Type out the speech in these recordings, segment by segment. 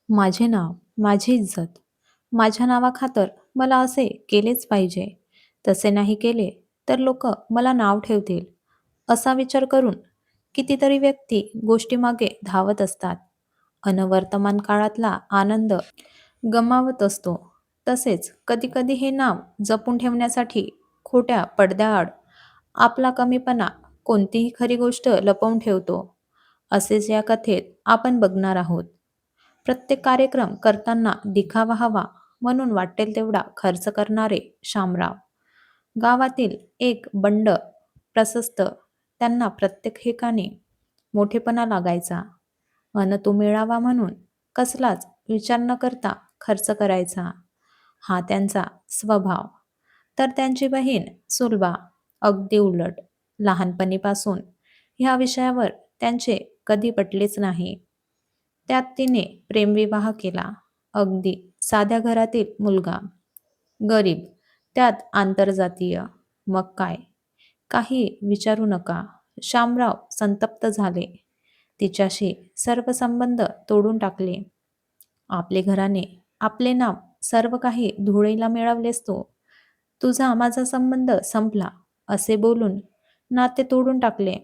माझे नाव, माझी इज्जत. माझ्या नावाखातर मला असे केलेच पाहिजे. तसे नाही केले तर लोक मला नाव ठेवतील. असा विचार करून कितीतरी व्यक्ती गोष्टीमागे धावत असतात. वर्तमान काळातला आनंद गमावत असतो. तसेच कधीकधी हे नाव जपून ठेवण्यासाठी खोट्या पडद्याआड आपला कमीपणा, कोणतीही खरी गोष्ट लपवून ठेवतो. असेच या कथेत आपण बघणार आहोत. प्रत्येक कार्यक्रम करताना दिखावा हवा म्हणून वाटेल तेवढा खर्च करणारे शामराव. गावातील एक बंड प्रशस्त, त्यांना प्रत्येक ठिकाणी मोठेपणा लागायचा. तो मिळावा म्हणून कसलाच विचार न करता खर्च करायचा. हा त्यांचा स्वभाव. तर त्यांची बहीण सुलभा अगदी उलट. लहानपणीपासून ह्या विषयावर त्यांचे कधी पटलेच नाही. त्यात तिने प्रेमविवाह केला. अगदी साध्या घरातील मुलगा. गरीब, त्यात आंतरजातीय. मग काय? काही विचारू नका. शामराव संतप्त झाले. तिच्याशी सर्व संबंध तोडून टाकले. आपले घराणे, आपले नाव, सर्व काही धुळीला मिळवलेस तू. तुझा माझा संबंध संपला असे बोलून नाते तोडून टाकले.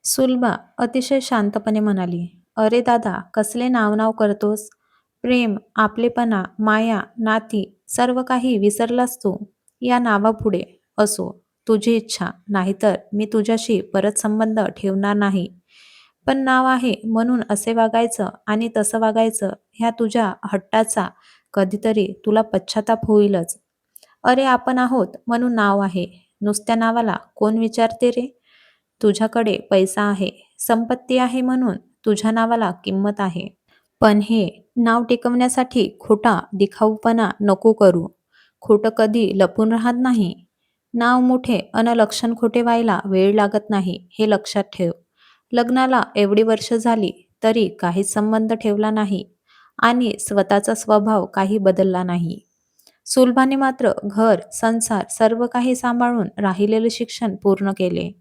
सुलभा अतिशय शांतपणे म्हणाली, "अरे दादा, कसले नाव करतोस? प्रेम, आपलेपणा, माया, नाती सर्व काही विसरलास तू या नावापुढे. असो, तुझी इच्छा, नाहीतर मी तुझ्याशी परत संबंध ठेवणार नाही. पण नाव आहे म्हणून असे वागायचं आणि तसं वागायचं ह्या तुझ्या हट्टाचा कधीतरी तुला पश्चाताप होईलच. अरे आपण आहोत म्हणून नाव आहे. नुसत्या नावाला कोण विचारते रे? तुझ्याकडे पैसा आहे, संपत्ती आहे म्हणून तुझ्या नावाला किंमत आहे. पण हे नाव टिकवण्यासाठी खोटा दिखाऊपणा नको करू. खोटं कधी लपून राहत नाही. नाव मोठे अन लक्षण खोटे व्हायला वेळ लागत नाही, हे लक्षात ठेव. लग्नाला एवढी वर्ष झाली तरी काहीच संबंध ठेवला नाही आणि स्वतःचा स्वभाव काही बदलला नाही. सुलभाने मात्र घर, संसार सर्व काही सांभाळून राहिलेले शिक्षण पूर्ण केले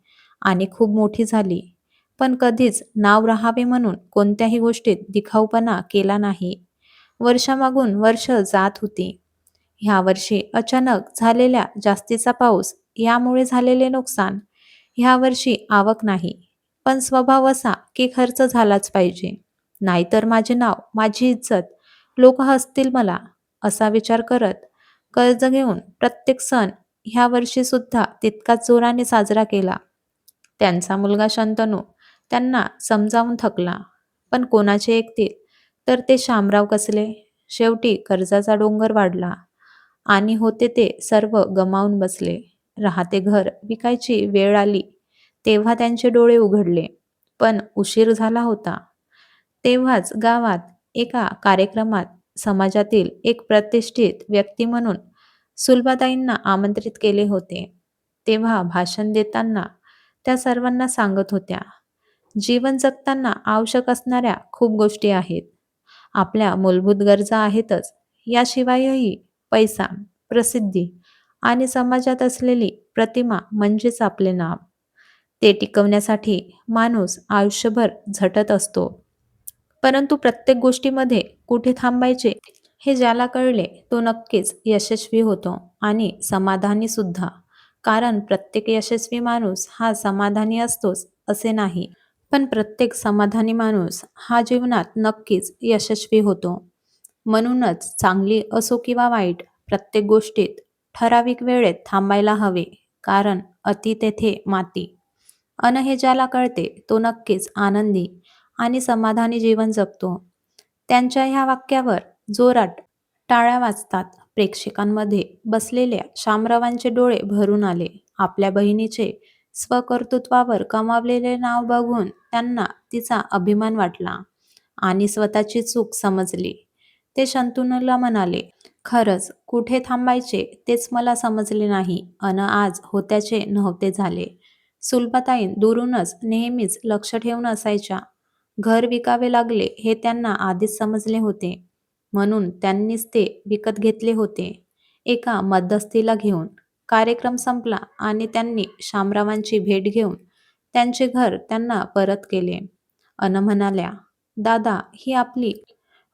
आणि खूप मोठी झाली. पण कधीच नाव राहावे म्हणून कोणत्याही गोष्टीत दिखाऊपणा केला नाही. वर्षामागून वर्ष जात होती. ह्या वर्षी अचानक झालेल्या जास्तीचा पाऊस, यामुळे झालेले नुकसान. ह्या वर्षी आवक नाही. पण स्वभाव असा की खर्च झालाच पाहिजे. नाहीतर माझे नाव, माझी इज्जत, लोक हसतील मला. असा विचार करत कर्ज घेऊन प्रत्येक सण ह्या वर्षी सुद्धा तितकाच जोराने साजरा केला. त्यांचा मुलगा शंतनू त्यांना समजावून थकला. पण कोणाचे ऐकतील? तर ते शामराव कसले? शेवटी कर्जाचा डोंगर वाढला आणि होते ते सर्व गमावून बसले. राहते घर विकायची वेळ आली तेव्हा त्यांचे डोळे उघडले. पण उशीर झाला होता. तेव्हाच गावात एका कार्यक्रमात समाजातील एक प्रतिष्ठित व्यक्ती म्हणून सुलभाताईंना आमंत्रित केले होते. तेव्हा भाषण देताना त्या सर्वांना सांगत होत्या, जीवन जगताना आवश्यक असणाऱ्या खूप गोष्टी आहेत. आपल्या मूलभूत गरजा आहेतच. याशिवायही पैसा, प्रसिद्धी आणि समाजात असलेली प्रतिमा म्हणजेच आपले नाव. ते टिकवण्यासाठी माणूस आयुष्यभर झटत असतो. परंतु प्रत्येक गोष्टीमध्ये कुठे थांबायचे हे ज्याला कळले तो नक्कीच यशस्वी होतो आणि समाधानी सुद्धा. कारण प्रत्येक यशस्वी माणूस हा समाधानी असतोच असे नाही. पण प्रत्येक समाधानी माणूस हा जीवनात नक्कीच यशस्वी होतो. म्हणूनच चांगली असो किंवा वाईट, प्रत्येक गोष्टीत ठराविक वेळेत थांबायला हवे. कारण अति तेथे माती. हे ज्याला कळते तो नक्कीच आनंदी आणि समाधानी जीवन जगतो. त्यांच्या ह्या वाक्यावर जोरात टाळ्या वाजतात. प्रेक्षकांमध्ये बसलेल्या शामरावांचे डोळे भरून आले. आपल्या बहिणीचे स्वकर्तृत्वावर कमावलेले नाव बघून त्यांना तिचा अभिमान वाटला आणि स्वतःची चूक समजली. ते शंतनूला म्हणाले, खरंच कुठे थांबायचे तेच मला समजले नाही आज होत्याचे नव्हते झाले. सुलभाताईं दुरूनच नेहमीच लक्ष ठेवून असायच्या. घर विकावे लागले हे त्यांना आधीच समजले होते. म्हणून त्यांनीच ते विकत घेतले होते, एका मध्यस्थीला घेऊन. कार्यक्रम संपला आणि त्यांनी शामरावांची भेट घेऊन त्यांचे घर त्यांना परत केले. म्हणाल्या, दादा, ही आपली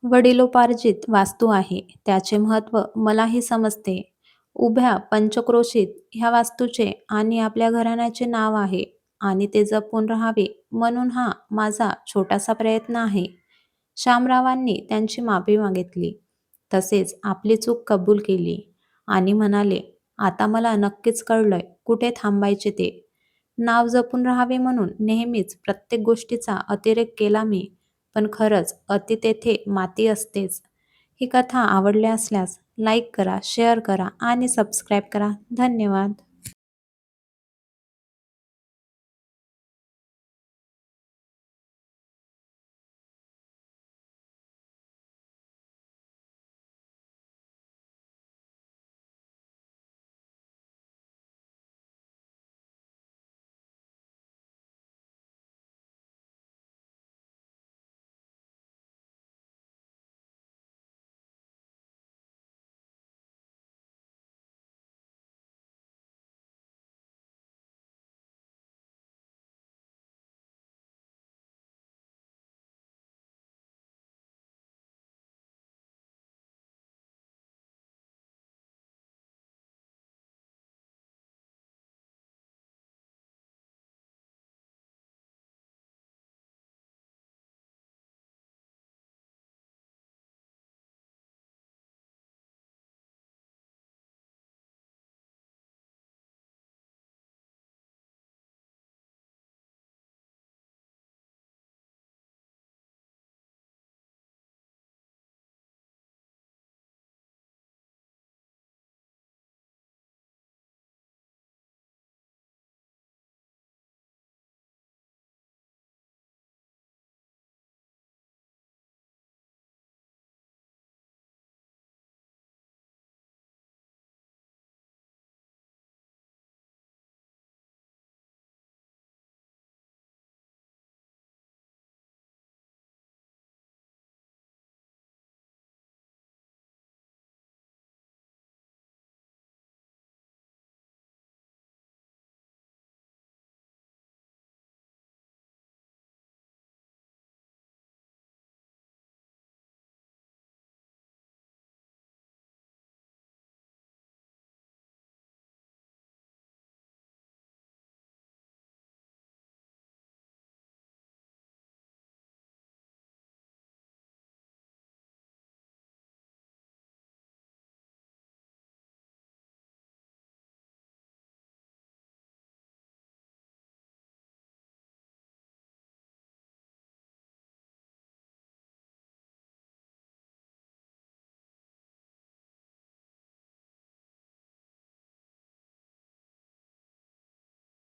वडिलोपार्जित वास्तू आहे, त्याचे महत्त्व मलाही समजते. उभ्या पंचक्रोशीत ह्या वास्तूचे आणि आपल्या घराण्याचे नाव आहे आणि ते जपून राहावे म्हणून हा माझा छोटासा प्रयत्न आहे. शामरावांनी त्यांची माफी मागितली. तसेच आपली चूक कबूल केली आणि म्हणाले, "आता मला नक्कीच कळलंय कुठे थांबायचे ते. नाव जपून राहावे म्हणून नेहमीच प्रत्येक गोष्टीचा अतिरेक केला मी, पण खरंच अति तेथे माती असतेच." ही कथा आवडली असल्यास लाईक करा, शेअर करा आणि सबस्क्राईब करा. धन्यवाद.